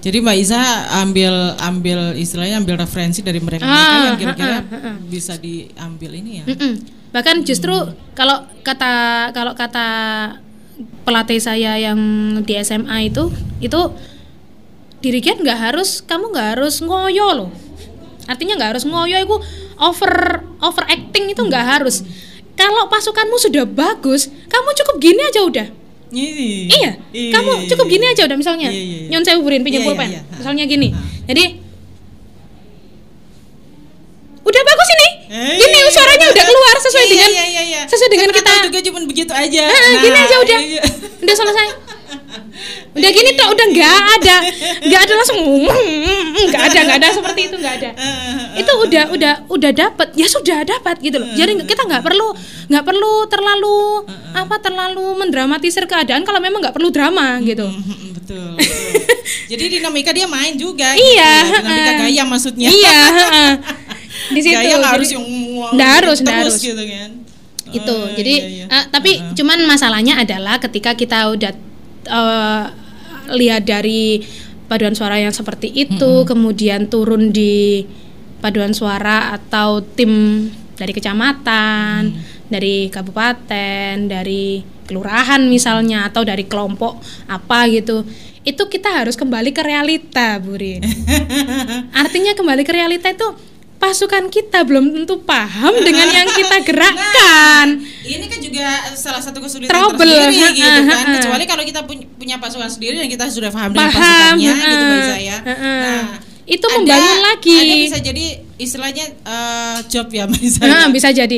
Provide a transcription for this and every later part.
Jadi Mbak Iza ambil istilahnya ambil referensi dari mereka yang kira-kira bisa diambil ini ya. Bahkan justru kalau kata pelatih saya yang di SMA itu dirigen kamu nggak harus ngoyo loh. Artinya nggak harus ngoyo, itu over acting itu nggak harus. Kalau pasukanmu sudah bagus, kamu cukup gini aja udah. Iya, kamu cukup gini aja udah, misalnya nyon sewu burin pinjam pulpen, misalnya gini. Jadi udah bagus ini, gini suaranya udah keluar sesuai dengan kita. Juga cuma begitu aja. Gini aja udah selesai. Udah gini tuh udah nggak ada langsung nggak ada seperti itu, nggak ada. Itu udah dapat, ya sudah dapat gitu loh. Jadi kita nggak perlu terlalu mendramatisir keadaan kalau memang nggak perlu drama gitu. Betul. Jadi dinamika dia main juga. Iya. Gitu, dinamika gaya maksudnya. Iya. Di situ. Gaya nggak harus yang harus gitu kan. Itu. Jadi tapi cuman masalahnya adalah ketika kita udah lihat dari paduan suara yang seperti itu, kemudian turun di paduan suara atau tim dari kecamatan, dari kabupaten, dari kelurahan misalnya, atau dari kelompok apa gitu, itu kita harus kembali ke realita, Bu Rin. Artinya kembali ke realita itu pasukan kita belum tentu paham dengan yang kita gerakkan. Ini kan juga salah satu kesulitan tersendiri gitu kan. Kecuali kalau kita punya pasukan sendiri dan kita sudah paham dengan pasukannya gitu Mbak Iza ya. Nah, itu membangun lagi. Ada bisa jadi istilahnya job ya Mbak Iza. Bisa jadi.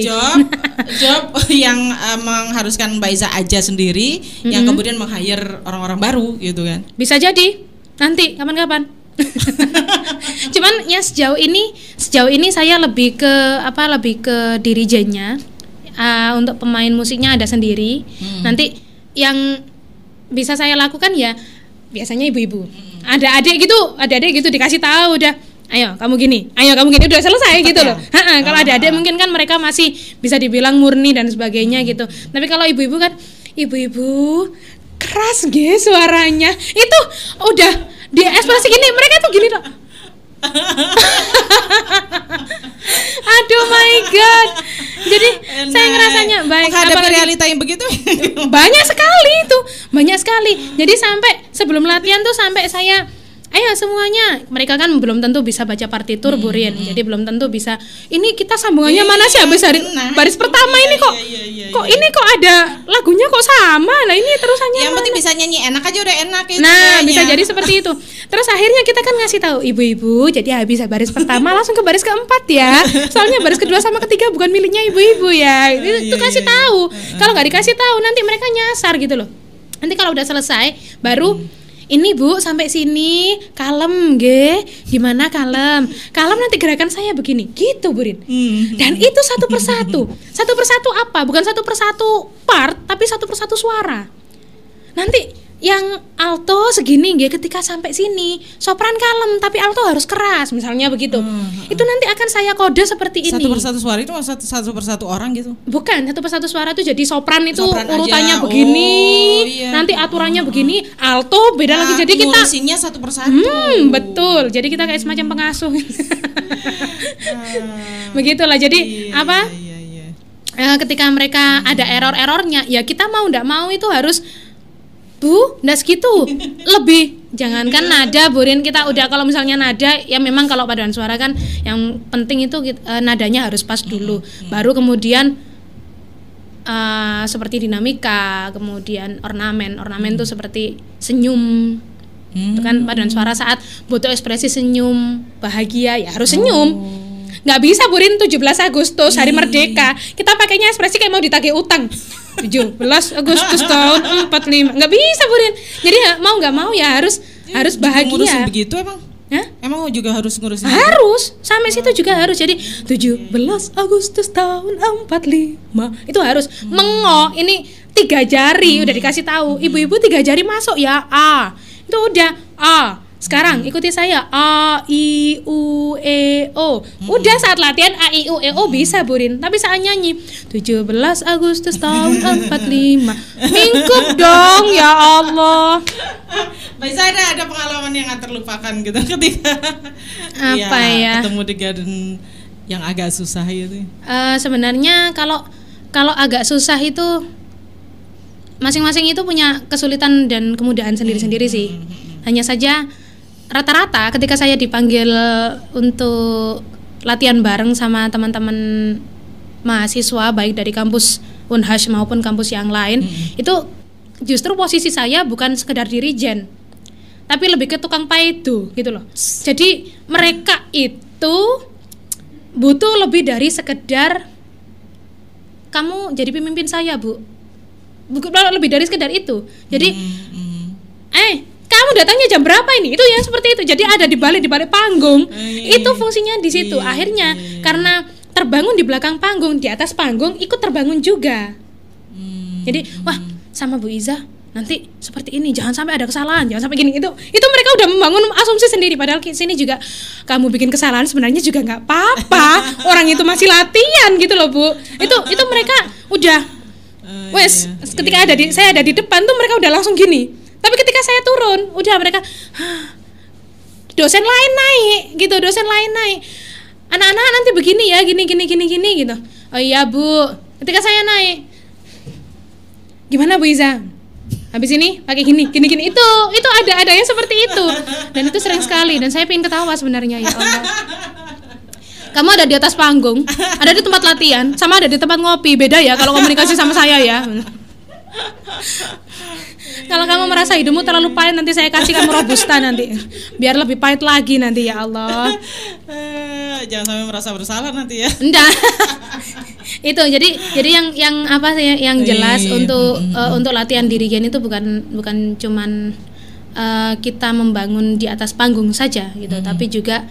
Job yang mengharuskan Mbak Iza aja sendiri yang kemudian meng-hire orang-orang baru gitu kan. Bisa jadi. Nanti kapan-kapan. Cuman ya sejauh ini saya lebih ke dirijennya. Untuk pemain musiknya ada sendiri. Nanti yang bisa saya lakukan ya biasanya ibu-ibu. Ada adik gitu dikasih tahu udah, ayo kamu gini udah selesai gitu loh. Kalau ada adik mungkin kan mereka masih bisa dibilang murni dan sebagainya gitu. Tapi kalau ibu-ibu kan keras suaranya. Itu udah di ekspresi gini, mereka tuh gini loh. Aduh my god. Jadi saya ngerasanya baik menghadapi realita yang begitu. Banyak sekali. Jadi sampai sebelum latihan tuh sampai saya ayo semuanya, mereka kan belum tentu bisa baca partitur Bu Rin. Jadi belum tentu bisa. Ini kita sambungannya mana sih habis baris pertama ini kok. Ini kok ada lagunya kok sama. Nah, ini terusannya. Yang penting bisa nyanyi enak aja udah enak itu. Nah, bisa jadi seperti itu. Terus akhirnya kita kan ngasih tahu ibu-ibu, jadi habis baris pertama langsung ke baris keempat ya. Soalnya baris kedua sama ketiga bukan miliknya ibu-ibu ya. Itu kasih tahu. Kalau nggak dikasih tahu nanti mereka nyasar gitu loh. Nanti kalau udah selesai baru ini Bu sampai sini kalem gimana kalem nanti gerakan saya begini gitu Bu Rin. Dan itu satu persatu apa, bukan satu persatu part tapi satu persatu suara. Nanti yang alto segini ketika sampai sini sopran kalem tapi alto harus keras misalnya begitu. Itu nanti akan saya kode seperti ini. Satu persatu suara itu satu persatu orang gitu? Bukan, satu persatu suara itu jadi sopran itu urutannya aja. Begini nanti aturannya begini, alto beda lagi, jadi kita ngurusinnya satu persatu. Betul, jadi kita kayak semacam pengasuh. Begitulah, jadi ketika mereka ada error-errornya ya kita mau nggak mau itu harus Bu, nggak segitu. Lebih, jangankan nada Bu Rin, kita udah kalau misalnya nada ya memang kalau paduan suara kan yang penting itu nadanya harus pas dulu. Baru kemudian seperti dinamika, kemudian ornamen tuh seperti senyum. Itu kan paduan suara saat butuh ekspresi senyum, bahagia ya harus senyum. Nggak bisa Bu Rin 17 Agustus hari merdeka kita pakainya ekspresi kayak mau ditagih utang. 17 Agustus tahun 45 nggak bisa Bu Rin. Jadi mau nggak mau ya harus bahagia. Ngurusin begitu emang? Emang juga harus ngurusin? Harus, sampai situ juga harus. Jadi 17 Agustus tahun 45 itu harus mengo. Ini 3 jari udah dikasih tahu. Ibu-ibu 3 jari masuk ya itu udah Sekarang ikuti saya A I U E O. Udah saat latihan A I U E O bisa Bu Rin, tapi saat nyanyi 17 Agustus tahun 45 mingkup dong ya Allah. Bisa ada pengalaman yang gak terlupakan gitu ketika apa ya ketemu di garden yang agak susah itu. Sebenarnya kalau agak susah itu masing-masing itu punya kesulitan dan kemudahan sendiri-sendiri sih. Hanya saja rata-rata ketika saya dipanggil untuk latihan bareng sama teman-teman mahasiswa baik dari kampus Unhash maupun kampus yang lain, itu justru posisi saya bukan sekedar dirijen, tapi lebih ke tukang paido gitu loh. Jadi mereka itu butuh lebih dari sekedar kamu jadi pemimpin saya, Bu. Bukan lebih dari sekedar itu. Jadi kamu datangnya jam berapa ini? Itu ya seperti itu. Jadi ada di balik panggung. Itu fungsinya di situ. Akhirnya karena terbangun di belakang panggung, di atas panggung ikut terbangun juga. Jadi wah, sama Bu Iza nanti seperti ini, jangan sampai ada kesalahan, jangan sampai gini. Itu mereka udah membangun asumsi sendiri, padahal sini juga kamu bikin kesalahan sebenarnya juga nggak apa-apa. Orang itu masih latihan gitu loh, Bu. Itu mereka udah ketika saya ada di depan tuh mereka udah langsung gini. Tapi ketika saya turun, udah mereka dosen lain naik. Anak-anak nanti begini ya, gini gitu. Oh iya, Bu. Ketika saya naik, gimana Bu Iza? Habis ini pakai gini itu ada yang seperti itu, dan itu sering sekali, dan saya pengen ketawa sebenarnya. Ya Allah, kamu ada di atas panggung, ada di tempat latihan, sama ada di tempat ngopi, beda ya kalau komunikasi sama saya ya. Kalau kamu merasa hidupmu terlalu pahit, nanti saya kasih kamu robusta nanti, biar lebih pahit lagi nanti. Ya Allah, jangan sampai merasa bersalah nanti ya. Enggak. Itu jadi yang apa sih yang jelas untuk latihan dirigen itu bukan cuman kita membangun di atas panggung saja gitu, tapi juga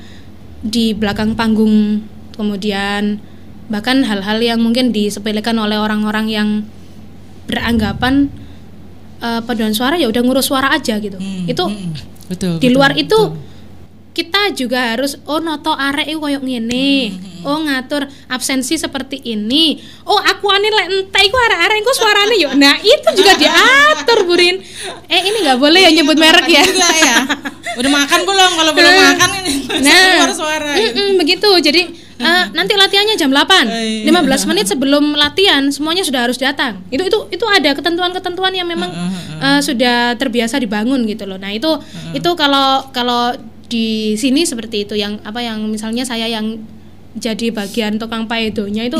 di belakang panggung, kemudian bahkan hal-hal yang mungkin disepelekan oleh orang-orang yang beranggapan paduan suara ya udah ngurus suara aja gitu. Betul, di luar itu kita juga harus noto arek koyo ngene. Ngatur absensi seperti ini. Aku ane lek entek iku arek-arek engko suarane yo. Nah, itu juga diatur, Burin. Ini enggak boleh ya nyebut merek ya. Juga ya. Udah makan belum? Kalau belum makan ini suara. Begitu. Jadi nanti latihannya jam 8. 15 menit sebelum latihan semuanya sudah harus datang. Itu ada ketentuan-ketentuan yang memang sudah terbiasa dibangun gitu loh. Nah, itu kalau di sini seperti itu, yang misalnya saya yang jadi bagian tukang paidonya itu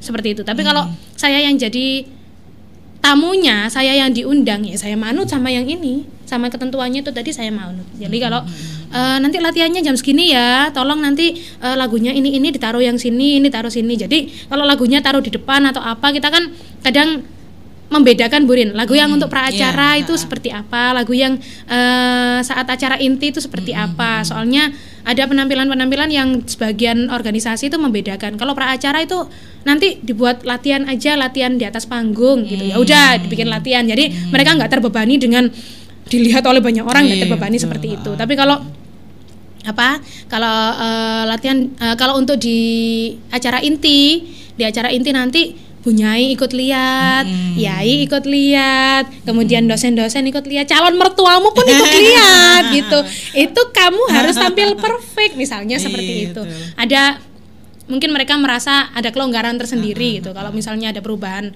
seperti itu. Tapi kalau saya yang jadi tamunya, saya yang diundang, ya saya manut sama yang ini, sama ketentuannya itu tadi saya manut. Jadi kalau nanti latihannya jam segini ya, tolong nanti lagunya ini ditaruh yang sini, ini taruh sini. Jadi kalau lagunya taruh di depan atau apa, kita kan kadang membedakan, Burin, lagu yang untuk praacara itu seperti apa, lagu yang saat acara inti itu seperti apa. Soalnya ada penampilan-penampilan yang sebagian organisasi itu membedakan. Kalau praacara itu nanti dibuat latihan aja, latihan di atas panggung gitu. Ya udah dibikin latihan. Jadi mereka nggak terbebani dengan dilihat oleh banyak orang, nggak terbebani seperti itu. Tapi kalau latihan kalau untuk di acara inti nanti Bunyai ikut lihat, Yai ikut lihat, kemudian dosen-dosen ikut lihat, calon mertuamu pun ikut lihat gitu. Itu kamu harus tampil perfect misalnya seperti itu. Ada mungkin mereka merasa ada kelonggaran tersendiri gitu. Kalau misalnya ada perubahan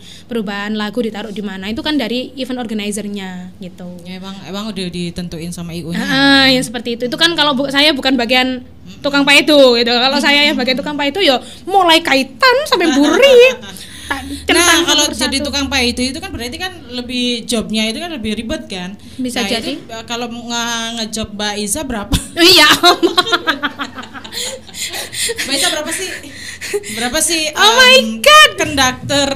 lagu ditaruh di mana, itu kan dari event organizer-nya gitu. Ya, emang udah ditentuin sama IU-nya. Yang seperti itu. Itu kan kalau saya bukan bagian tukang paido gitu. Kalau saya yang bagian tukang paido ya mulai kaitan sampai buri. Nah, kalau jadi tukang paido itu kan berarti kan lebih jobnya itu kan lebih ribet kan. Bisa jadi. Kalau ngejob Mbak Iza berapa? Iya. Mbak Iza berapa sih? Oh my god. Konduktor.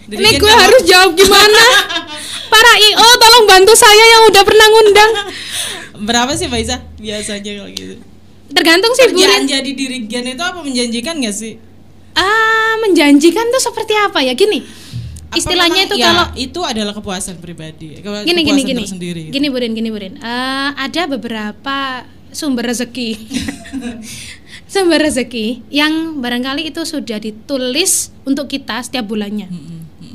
Ini gue harus jawab gimana? Para IO tolong bantu saya yang udah pernah ngundang. Berapa sih Mbak Iza biasanya kalau gitu? Tergantung sih, Bu. Kerjaan jadi dirigen itu apa, menjanjikan nggak sih? Menjanjikan tuh seperti apa ya? Gini, istilahnya itu kalau itu adalah kepuasan pribadi. Gini. Gini Burin. Ada beberapa sumber rezeki. Sumber rezeki yang barangkali itu sudah ditulis untuk kita setiap bulannya.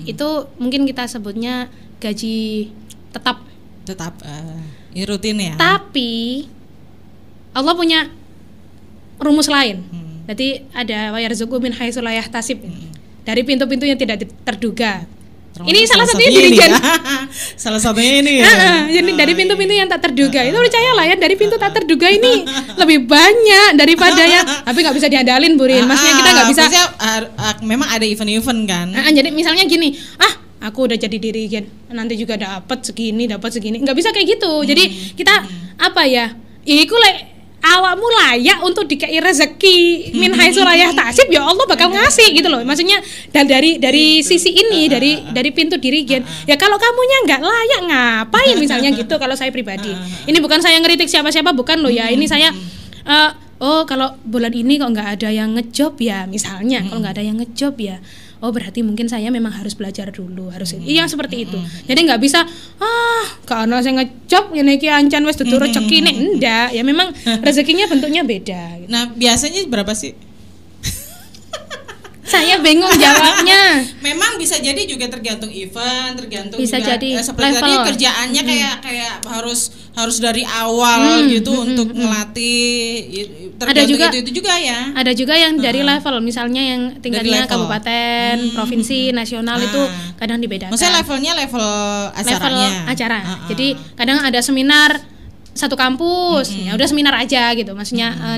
Itu mungkin kita sebutnya gaji tetap Tetap rutin ya. Tapi Allah punya rumus lain. Berarti ada wa yarzuqu min haitsu la yahtasib. Dari pintu-pintu yang tidak terduga. Ini salah satunya dirijen. Salah satunya ini ya. Jadi dari pintu-pintu yang tak terduga itu percayalah ya, dari pintu tak terduga ini lebih banyak daripada yang tapi nggak bisa diandalin Burin. Maksudnya kita nggak bisa. Memang ada event-event kan. Jadi misalnya gini, aku udah jadi dirijen, nanti juga dapat segini, nggak bisa kayak gitu. Jadi kita apa ya? Iku awakmu layak untuk dikei rezeki min haitsu la yahtasib, ya Allah bakal ngasih gitu loh. Maksudnya dari sisi ini, dari pintu dirigen. Ya kalau kamunya nggak layak ngapain misalnya gitu kalau saya pribadi. Ini bukan saya ngeritik siapa-siapa, bukan loh ya. Ini saya kalau bulan ini kok nggak ada yang ngejob ya misalnya. Kalau nggak ada yang ngejob ya berarti mungkin saya memang harus belajar dulu, harus yang seperti itu. Jadi nggak bisa karena saya ngejob ini ki ancan wes dudu rezeki nih, enggak. Ya memang rezekinya bentuknya beda gitu. Nah, biasanya berapa sih? Saya bingung jawabnya. Memang bisa jadi juga tergantung event, tergantung bisa juga jadi seperti level. tadi kerjaannya kayak harus dari awal gitu untuk ngelatih. Ada juga itu juga ya. Ada juga yang dari level, misalnya yang tingkatnya kabupaten, provinsi, nasional itu kadang dibedakan. Maksudnya levelnya level acaranya. Level acara. Jadi kadang ada seminar satu kampus, ya udah seminar aja gitu. Maksudnya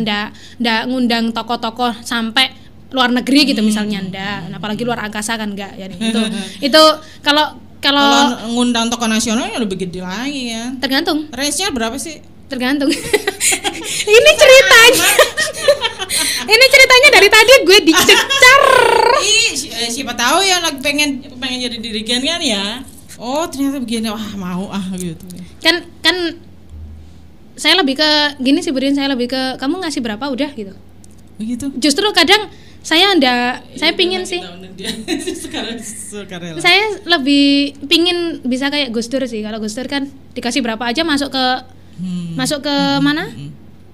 ndak ngundang tokoh-tokoh sampai luar negeri gitu misalnya, ndak. Apalagi luar angkasa kan enggak ya. Itu kalau ngundang tokoh nasional yang lebih gede lagi ya. Tergantung. Range-nya berapa sih? Tergantung. Ini ceritanya dari tadi gue dicecar. Siapa tahu ya lagi pengen jadi dirigen kan ya. Oh ternyata begini, mau gitu. Kan saya lebih ke gini sih Burin, saya lebih ke kamu ngasih berapa udah gitu. Begitu. Justru kadang saya pingin sih. Sekarang. Saya lebih pingin bisa kayak Gus Dur sih. Kalau Gus Dur kan dikasih berapa aja masuk ke mana?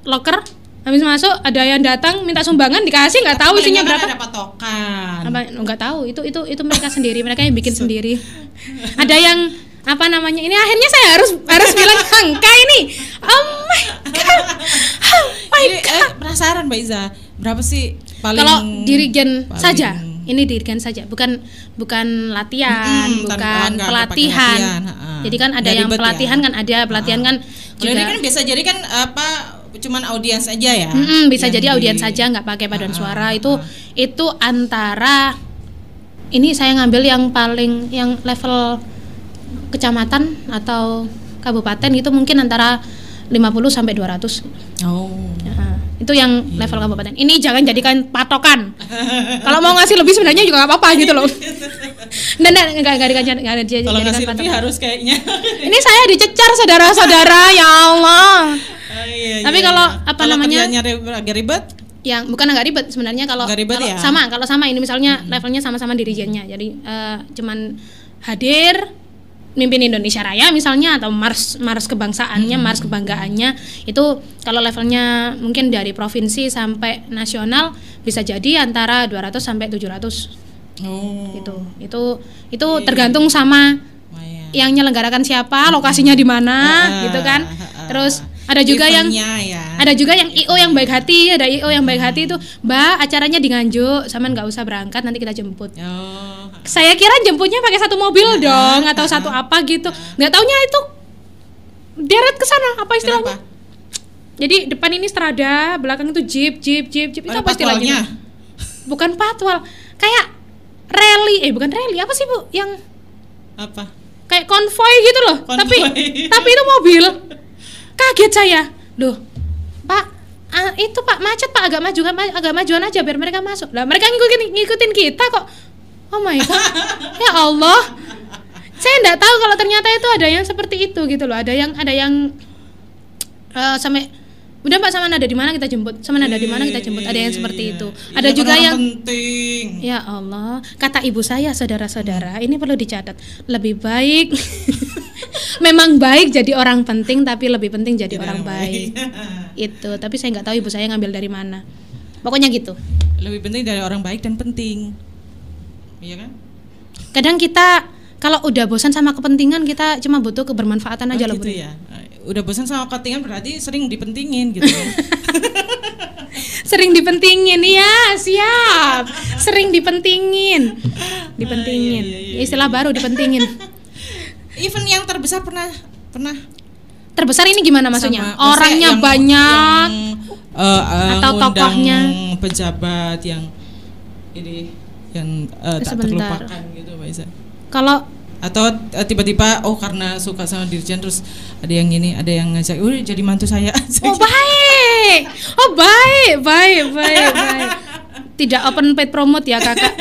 Loker. Habis masuk ada yang datang minta sumbangan dikasih, nggak tahu isinya berapa. Ada patokan. Nggak tahu. Itu mereka sendiri, mereka yang bikin sendiri. Ada yang apa namanya? Ini akhirnya saya harus bilang angka ini. Oh my god. Penasaran Mbak Iza, berapa sih paling kalau dirigen saja? Ini dirigen saja, bukan latihan, bukan pelatihan. Jadi kan ada yang pelatihan ya. Kan ada pelatihan kan juga. Jadi kan biasa jadi kan cuman audiens aja ya. Bisa jadi audiens saja, nggak pakai paduan suara. Itu antara ini saya ngambil yang paling yang level kecamatan atau kabupaten itu mungkin antara 50 sampai 200. Itu yang level kabupaten. Ini jangan jadikan patokan. Kalau mau ngasih lebih sebenarnya juga nggak apa-apa gitu loh. Nggak dijadikan kalau ngasih patokan. lebih harus kayaknya. Ini saya dicecar saudara-saudara ya Allah. Tapi kalau namanya? Agak ribet? Yang bukan agak ribet sebenarnya kalau ya? Kalau sama ini misalnya levelnya sama-sama dirijennya. Jadi cuman hadir mimpin Indonesia Raya misalnya atau mars kebangsaannya, mars kebanggaannya itu kalau levelnya mungkin dari provinsi sampai nasional bisa jadi antara 200 sampai 700. Itu tergantung sama yang menyelenggarakan siapa, lokasinya di mana gitu kan. Terus ada juga yang IO yang baik hati, ada IO yang baik hati itu, Mbak acaranya di Nganjuk, sampean nggak usah berangkat, nanti kita jemput. Saya kira jemputnya pakai satu mobil dong atau satu apa gitu, nggak taunya itu deret ke sana apa istilahnya? Kenapa? Jadi depan ini strada, belakang itu jeep itu apa istilahnya? Bukan patwal, kayak rally, bukan rally, apa sih Bu? Yang apa? Kayak konvoy gitu loh, tapi itu mobil. Kaget saya, loh Pak, itu Pak macet Pak, agak majuan aja biar mereka masuk. Lah mereka ngikutin kita kok. Oh my god, ya Allah, saya nggak tahu kalau ternyata itu ada yang seperti itu gitu loh. Ada yang sampai udah Pak sama ada di mana kita jemput, ada yang seperti itu. Ada juga yang penting. Ya Allah, kata ibu saya saudara-saudara, ini perlu dicatat, lebih baik. Memang baik jadi orang penting, tapi lebih penting jadi orang baik. Itu, tapi saya nggak tahu ibu saya ngambil dari mana. Pokoknya gitu. Lebih penting dari orang baik dan penting. Iya kan? Kadang kita kalau udah bosan sama kepentingan kita cuma butuh kebermanfaatan aja loh, gitu ya. Udah bosan sama kepentingan berarti sering dipentingin gitu. Sering dipentingin, ya siap. Sering dipentingin. Iya. Istilah baru dipentingin. Event yang terbesar pernah Terbesar ini gimana maksudnya? Sama, orangnya yang, banyak atau tokohnya pejabat yang ini yang tak terlupakan gitu Mbak Iza. Kalau atau tiba-tiba karena suka sama Dirjen terus ada yang ini, ada yang ngajak udah jadi mantu saya. Baik. Tidak open paid promote ya kakak.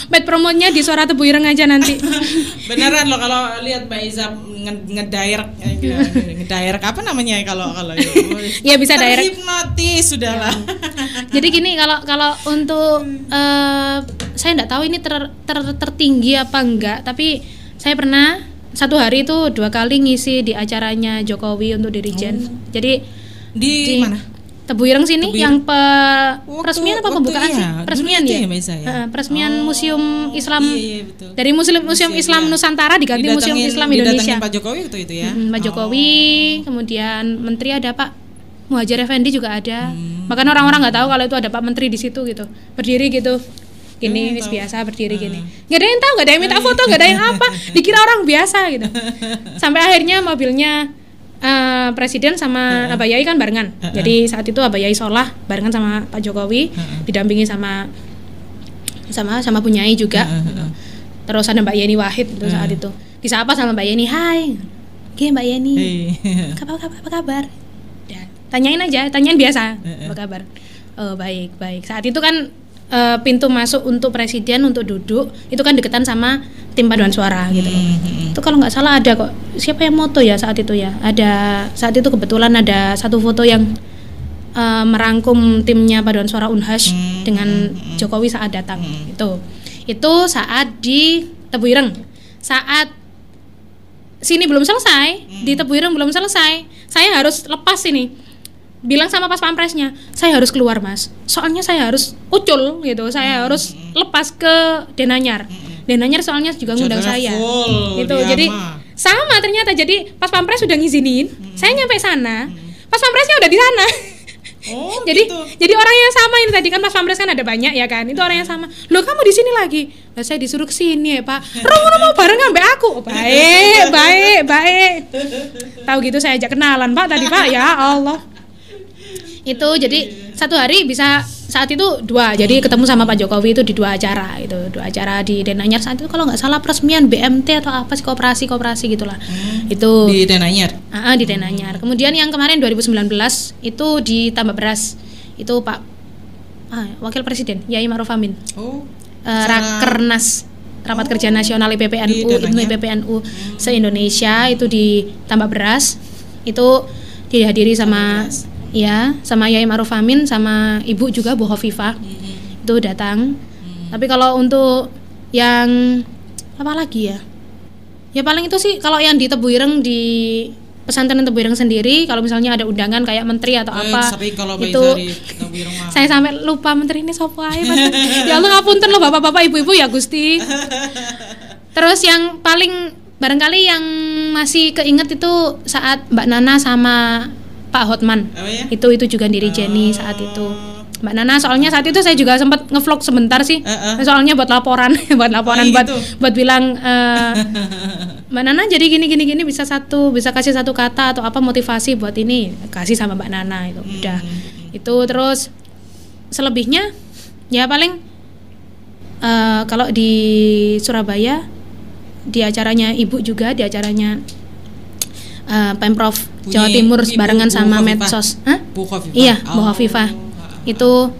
Paid promote-nya di Suara Tebu Ireng aja nanti. Beneran loh kalau lihat Mbak Iza ngedirect apa namanya kalau ya bisa direct. Hipnotis sudahlah. Jadi gini, kalau untuk saya enggak tahu ini tertinggi apa enggak, tapi saya pernah satu hari itu 2 kali ngisi di acaranya Jokowi untuk Dirjen. Jadi di mana? Tebu Ireng sini yang peresmian apa pembukaan sih? Peresmian ya? Peresmian Museum Islam. Iya, betul. Dari Museum Islam Nusantara diganti Museum Islam Indonesia. Pak Jokowi itu ya. Pak Jokowi, kemudian Menteri ada Pak Muhadjir Effendi juga ada. Bahkan orang-orang nggak tahu kalau itu ada Pak Menteri di situ gitu. Berdiri gitu. Gini biasa berdiri gini. Nggak ada yang tahu, nggak ada yang minta foto, nggak ada yang apa. Dikira orang biasa gitu. Sampai akhirnya mobilnya Presiden sama Abah Yai kan barengan. Jadi saat itu Abah Yai sholah barengan sama Pak Jokowi, didampingi sama Bunyai juga. Terus ada Mbak Yeni Wahid itu saat itu. Disapa sama Mbak Yeni, "Hai. Oke, Mbak Yeni. Apa kabar?" Dan tanyain biasa, "Apa kabar?" "Oh, baik." Saat itu kan pintu masuk untuk presiden untuk duduk itu kan deketan sama tim paduan suara gitu loh. Itu kalau nggak salah ada kok, siapa yang moto ya saat itu ya, ada saat itu kebetulan ada satu foto yang merangkum timnya paduan suara Unhas dengan Jokowi saat datang. Itu saat di Tebu Ireng, saat sini belum selesai, di Tebu Ireng belum selesai, saya harus lepas ini, bilang sama pas pampresnya, saya harus keluar Mas, soalnya saya harus ucul gitu, saya harus lepas ke Denanyar. Denanyar soalnya juga ngundang saya gitu. Jadi sama ternyata, jadi pas pampres sudah ngizinin, saya nyampe sana, pas pampresnya udah di sana. Jadi gitu. Jadi orang yang sama ini tadi kan pas pampres kan ada banyak ya kan, itu orang yang sama. Loh kamu di sini lagi? Lah saya disuruh kesini ya Pak. Romo mau bareng ngambil aku. Baik. Tahu gitu saya ajak kenalan Pak tadi Pak, ya Allah. Itu jadi satu hari bisa saat itu 2, jadi ketemu sama Pak Jokowi itu di 2 acara itu, 2 acara di Denanyar saat itu kalau nggak salah peresmian BMT atau apa sih, koperasi gitulah. Itu di Denanyar. Di Denanyar. Kemudian yang kemarin 2019 itu di Tambak Beras itu Pak Wakil Presiden Yai Ma'ruf Amin. Rakernas Rapat Kerja Nasional IPPNU se-Indonesia itu di Tambak Beras itu dihadiri sama sama Yai Ma'ruf Amin sama Ibu juga Bu Hovifah itu datang. Tapi kalau untuk yang apa lagi ya? Ya paling itu sih kalau yang di Tebu Ireng, di pesantren Tebu Ireng sendiri, kalau misalnya ada undangan kayak menteri atau apa itu saya sampai lupa menteri ini sopo ae Mas. Ya Allah ngapunten loh bapak-bapak ibu-ibu ya Gusti. Terus yang paling barangkali yang masih keinget itu saat Mbak Nana sama Pak Hotman. Itu juga Dirjeni saat itu. Mbak Nana soalnya saat itu saya juga sempat ngevlog sebentar sih. Soalnya buat laporan buat bilang Mbak Nana jadi gini bisa kasih satu kata atau apa motivasi buat ini, kasih sama Mbak Nana itu. Udah. Itu terus selebihnya ya paling kalau di Surabaya di acaranya Ibu juga, di acaranya Pemprov Jawa Timur barengan sama Medsos. Iya, Bu Hovifah. Itu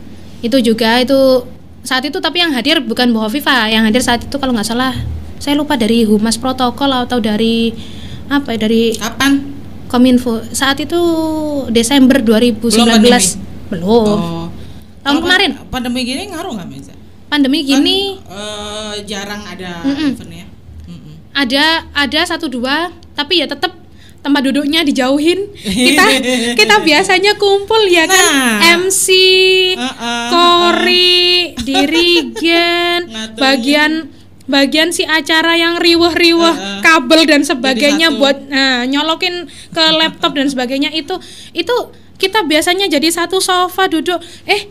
juga itu saat itu, tapi yang hadir bukan Bu Hovifah, yang hadir saat itu kalau nggak salah saya lupa dari Humas Protokol atau dari apa ya, dari kapan? Kominfo. Saat itu Desember 2019. Belum. Tahun kemarin. Pandemi gini ngaruh nggak Mbak? Pandemi gini jarang ada eventnya. Ada 1-2, tapi ya tetap tempat duduknya dijauhin. Kita biasanya kumpul ya kan, MC, kori, dirigen, bagian bagian si acara yang riweh-riweh kabel dan sebagainya buat nyolokin ke laptop dan sebagainya, itu kita biasanya jadi satu sofa duduk,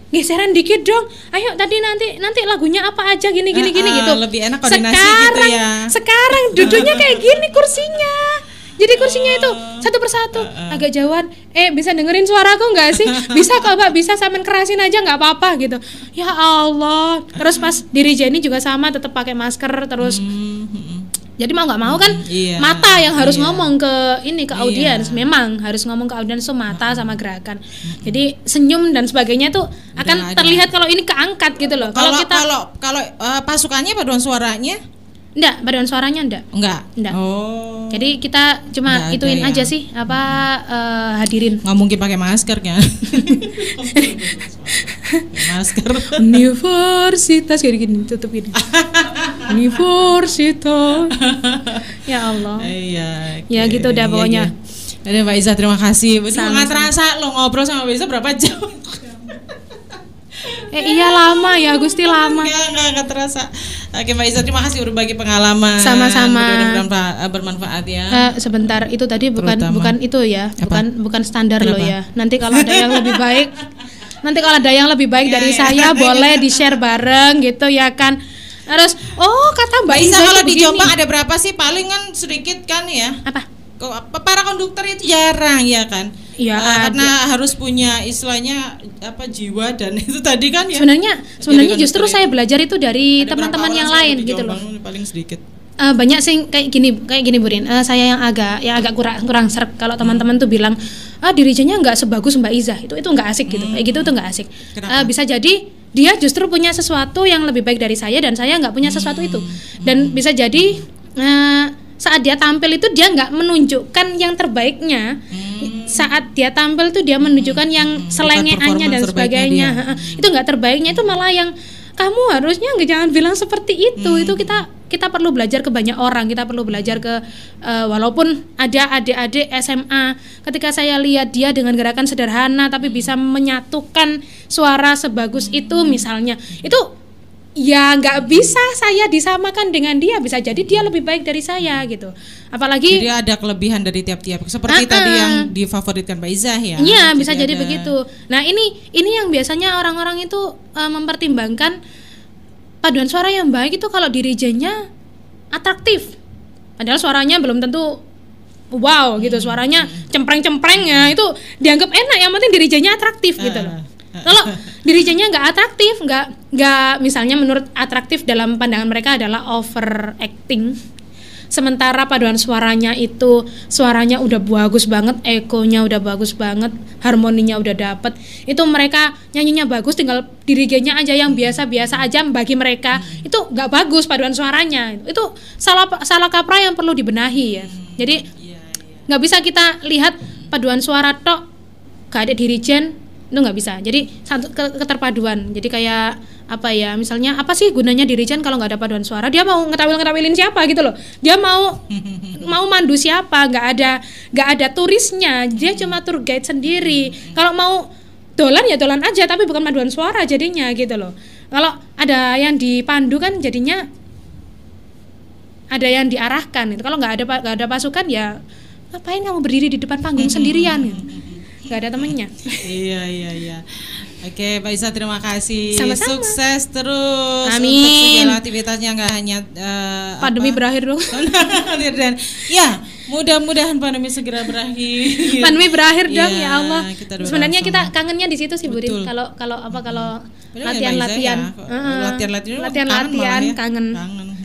geseran dikit dong, ayo tadi nanti lagunya apa aja gini gitu. Lebih enak koordinasi gitu ya. Sekarang duduknya kayak gini kursinya. Jadi kursinya itu satu persatu agak jauhan. Bisa dengerin suaraku nggak sih? Bisa kok Mbak, bisa sampean kerasin aja nggak apa-apa gitu. Ya Allah. Terus pas diri Jenny juga sama, tetap pakai masker terus. Jadi mau nggak mau kan mata yang harus ngomong ke audiens. Memang harus ngomong ke audiens tuh mata sama gerakan. Jadi senyum dan sebagainya tuh akan terlihat kalau ini keangkat gitu loh. Kalau pasukannya paduan suaranya enggak, paduan suaranya enggak. Oh. Jadi kita cuma ituin aja sih hadirin. Nggak mungkin pakai masker kan? Masker. Universitas kayak gini tutup gini. Universitas. Ya Allah. Iya. Ya gitu udah pokoknya. Ada Mbak Iza, terima kasih. Nggak terasa lo ngobrol sama Mbak Iza berapa jam? Iya lama ya, Gusti lama. Enggak terasa. Oke Mbak Iza, terima kasih udah bagi pengalaman. Sama-sama. Mudah-mudahan bermanfaat ya. Sebentar, itu tadi bukan itu ya, bukan standar lo ya. Nanti kalau ada yang lebih baik, dari saya boleh di-share bareng gitu ya kan. Terus kata Mbak Iza kalau di Jombang ada berapa sih? Paling kan sedikit kan ya. Apa? Para konduktor itu jarang ya kan? Ya, karena harus punya istilahnya jiwa dan itu tadi kan ya. Sebenarnya justru saya belajar itu dari teman-teman yang lain gitu loh. Paling sedikit. Banyak sih kayak gini Burin. Saya yang agak kurang serk kalau teman-teman tuh bilang dirijennya nggak sebagus Mbak Iza. Itu nggak asik gitu. Kayak gitu tuh nggak asik. Bisa jadi dia justru punya sesuatu yang lebih baik dari saya dan saya nggak punya sesuatu itu. Dan bisa jadi saat dia tampil itu dia nggak menunjukkan yang terbaiknya. Saat dia tampil tuh dia menunjukkan yang selengeannya dan sebagainya. Itu nggak terbaiknya, itu malah yang kamu harusnya jangan bilang seperti itu. Itu kita perlu belajar ke banyak orang. Kita perlu belajar ke walaupun ada adik-adik SMA, ketika saya lihat dia dengan gerakan sederhana tapi bisa menyatukan suara sebagus itu misalnya, itu ya nggak bisa saya disamakan dengan dia. Bisa jadi dia lebih baik dari saya gitu. Apalagi jadi ada kelebihan dari tiap-tiap seperti tadi yang difavoritkan Mbak Iza ya. Iya, bisa jadi begitu. Nah, ini yang biasanya orang-orang itu mempertimbangkan paduan suara yang baik itu kalau dirijennya atraktif. Padahal suaranya belum tentu wow gitu, suaranya cempreng-cempreng ya, itu dianggap enak, yang penting dirijennya atraktif gitu loh. Kalau dirijennya nggak atraktif, nggak misalnya menurut atraktif dalam pandangan mereka adalah overacting, sementara paduan suaranya itu suaranya udah bagus banget, ekonya udah bagus banget, harmoninya udah dapet, itu mereka nyanyinya bagus, tinggal dirijennya aja yang biasa-biasa aja bagi mereka, itu nggak bagus paduan suaranya. Itu salah kaprah yang perlu dibenahi ya. Jadi nggak bisa kita lihat paduan suara tok gak ada dirijen, itu nggak bisa. Jadi satu keterpaduan. Jadi kayak misalnya apa sih gunanya dirijen kalau nggak ada paduan suara? Dia mau ngetawilin siapa gitu loh. Dia mau mandu siapa? Nggak ada turisnya. Dia cuma tour guide sendiri. Kalau mau dolan ya dolan aja, tapi bukan paduan suara jadinya gitu loh. Kalau ada yang dipandu kan jadinya ada yang diarahkan gitu. Kalau nggak ada pasukan ya ngapain kamu berdiri di depan panggung sendirian gitu. Gak ada temennya. Iya. Oke, Mbak Iza, terima kasih. Sama-sama. Sukses terus. Amin. Untuk segala aktivitasnya, nggak hanya pandemi berakhir dong. Dan ya, mudah-mudahan pandemi segera berakhir. Pandemi berakhir dong, ya Allah. Sebenarnya kita kangennya di situ sih, Budin. Kalau latihan-latihan, kangen.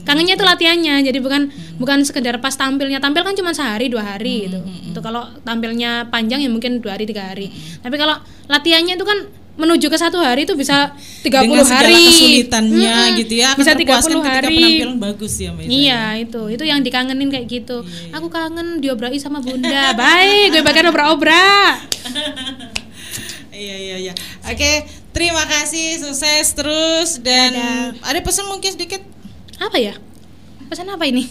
Kangennya itu latihannya, jadi bukan sekedar pas tampilnya. Tampil kan cuma sehari 2 hari gitu. Itu kalau tampilnya panjang ya mungkin 2 hari 3 hari. Tapi kalau latihannya itu kan menuju ke 1 hari itu bisa 30 dengan segala hari. kesulitannya gitu ya. Bisa 30 hari. Penampilan bagus ya Mbak Iza. Iya, itu yang dikangenin kayak gitu. Aku kangen diobrai sama Bunda. Baik, gue bakal obrak-obrak. Iya. Oke, terima kasih, sukses terus dan ada pesan mungkin sedikit. Apa ya? Pesan apa ini?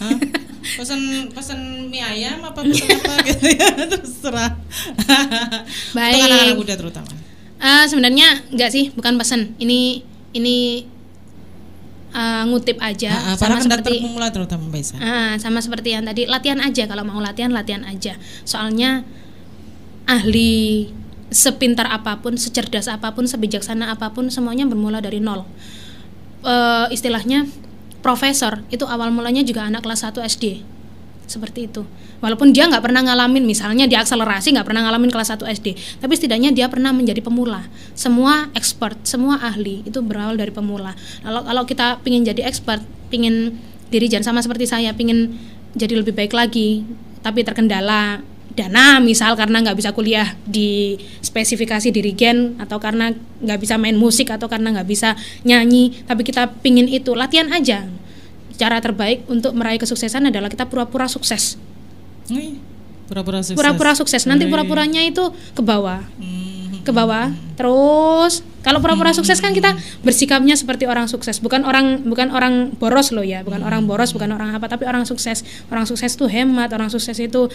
Pesan mie ayam apa pesan apa gitu ya, terserah. Baik. Untuk anak-anak muda terutama. Sebenarnya enggak sih, bukan pesan. Ini ngutip aja, para sama pendatang seperti pemula terutama Mbak Isa. sama seperti yang tadi, latihan aja, kalau mau latihan aja. Soalnya ahli sepintar apapun, secerdas apapun, sebijaksana apapun, semuanya bermula dari nol. Istilahnya profesor itu awal mulanya juga anak kelas 1 SD, seperti itu. Walaupun dia nggak pernah ngalamin, misalnya di akselerasi nggak pernah ngalamin kelas 1 SD, tapi setidaknya dia pernah menjadi pemula. Semua expert, semua ahli itu berawal dari pemula. Kalau kita pingin jadi expert, pingin dirijen sama seperti saya, pingin jadi lebih baik lagi, tapi terkendala dana, misal karena nggak bisa kuliah di spesifikasi dirigen, atau karena nggak bisa main musik, atau karena nggak bisa nyanyi, tapi kita pingin itu, latihan aja. Cara terbaik untuk meraih kesuksesan adalah kita pura-pura sukses. Pura-pura sukses. Nanti pura-puranya itu ke bawah. Terus kalau pura-pura sukses kan kita bersikapnya seperti orang sukses, bukan orang boros loh ya, bukan orang boros, bukan orang apa, tapi orang sukses. Orang sukses itu hemat, orang sukses itu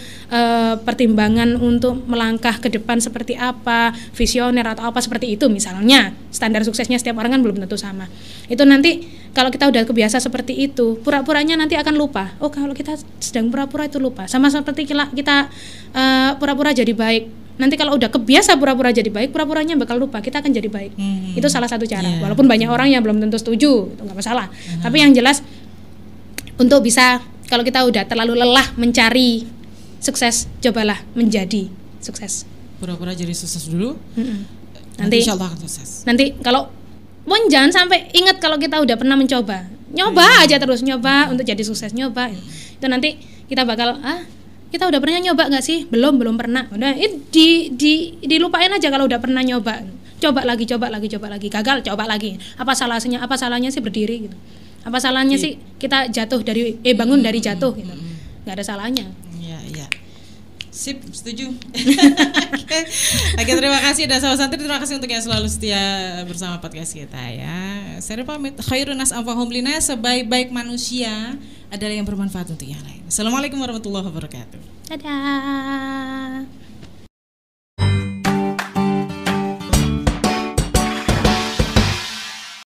pertimbangan untuk melangkah ke depan seperti apa, visioner atau apa seperti itu misalnya. Standar suksesnya setiap orang kan belum tentu sama. Itu nanti kalau kita udah kebiasa seperti itu, pura-puranya nanti akan lupa. Oh, kalau kita sedang pura-pura itu lupa. Sama seperti kita pura-pura jadi baik. Nanti kalau udah kebiasa pura-pura jadi baik, pura-puranya bakal lupa, kita akan jadi baik. Itu salah satu cara. Walaupun banyak orang yang belum tentu setuju, itu nggak masalah. Tapi yang jelas untuk bisa, kalau kita udah terlalu lelah mencari sukses, cobalah menjadi sukses. Pura-pura jadi sukses dulu. Nanti insya Allah akan sukses. Nanti kalau jangan sampai ingat kalau kita udah pernah mencoba. Nyoba aja terus, nyoba untuk jadi sukses, nyoba. Itu nanti kita bakal kita udah pernah nyoba nggak sih? Belum pernah. Udah dilupain aja kalau udah pernah nyoba. Coba lagi. Gagal, coba lagi. Apa salahnya sih berdiri gitu? Apa salahnya sih kita jatuh dari bangun dari jatuh gitu? Nggak ada salahnya. Iya. Sip, setuju. Oke, terima kasih dan sahabat santri, terima kasih untuk yang selalu setia bersama podcast kita ya. Saya pamit. Khairun nas anfa'uhum linnas, sebaik-baik manusia adalah yang bermanfaat untuk yang lain. Assalamualaikum warahmatullahi wabarakatuh. Dadah.